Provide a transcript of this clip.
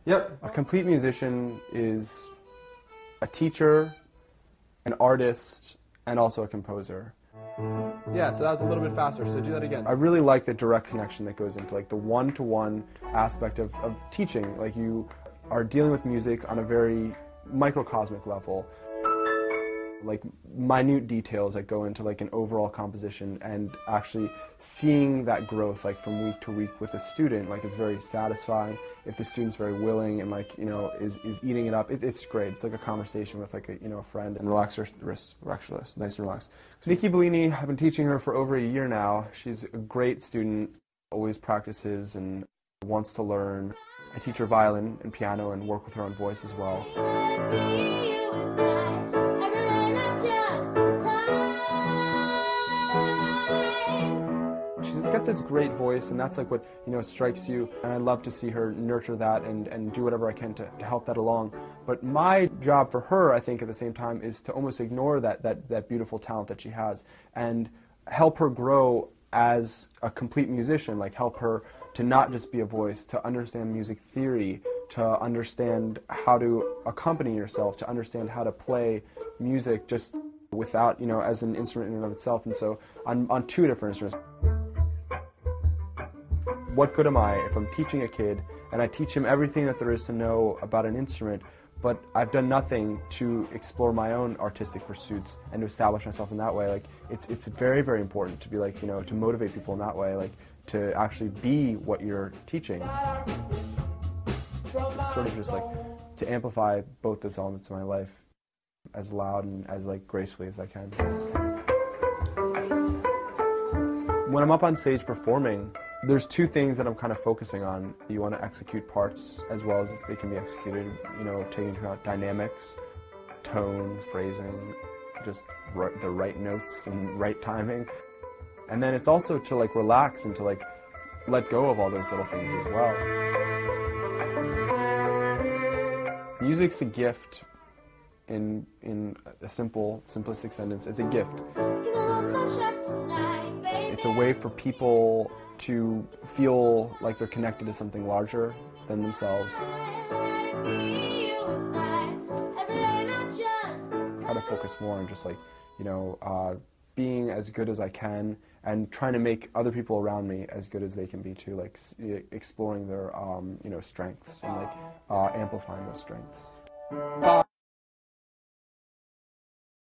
Yep, a complete musician is a teacher, an artist, and also a composer. Yeah, so that was a little bit faster, so do that again. I really like the direct connection that goes into like the one-to-one aspect of teaching. Like you are dealing with music on a very microcosmic level. Like minute details that go into like an overall composition, and actually seeing that growth like from week to week with a student, like it's very satisfying. If the student's very willing and like, you know, is eating it up, it's great. It's like a conversation with like a, you know, a friend. And relax your wrists, relax your wrists, nice and relaxed. Nikki Bellini, I've been teaching her for over a year now. She's a great student, always practices and wants to learn. I teach her violin and piano and work with her on voice as well. She's got this great voice, and that's like what, you know, strikes you, and I love to see her nurture that and do whatever I can to help that along. But my job for her, I think, at the same time, is to almost ignore that beautiful talent that she has and help her grow as a complete musician, like help her to not just be a voice, to understand music theory, to understand how to accompany yourself, to understand how to play music just without, you know, as an instrument in and of itself. And so on two different instruments. What good am I if I'm teaching a kid and I teach him everything that there is to know about an instrument, but I've done nothing to explore my own artistic pursuits and to establish myself in that way? Like it's very, very important to be like, you know, to motivate people in that way, like to actually be what you're teaching. It's sort of just like to amplify both those elements of my life as loud and as like gracefully as I can. When I'm up on stage performing, there's two things that I'm kind of focusing on. You want to execute parts as well as they can be executed, you know, taking into account dynamics, tone, phrasing, just the right notes and right timing. And then it's also to like relax and to like let go of all those little things as well. Music's a gift in a simple, simplistic sentence. It's a gift. It's a way for people to feel like they're connected to something larger than themselves. Try to focus more on just like, you know, being as good as I can and trying to make other people around me as good as they can be too, like exploring their, you know, strengths and like amplifying those strengths.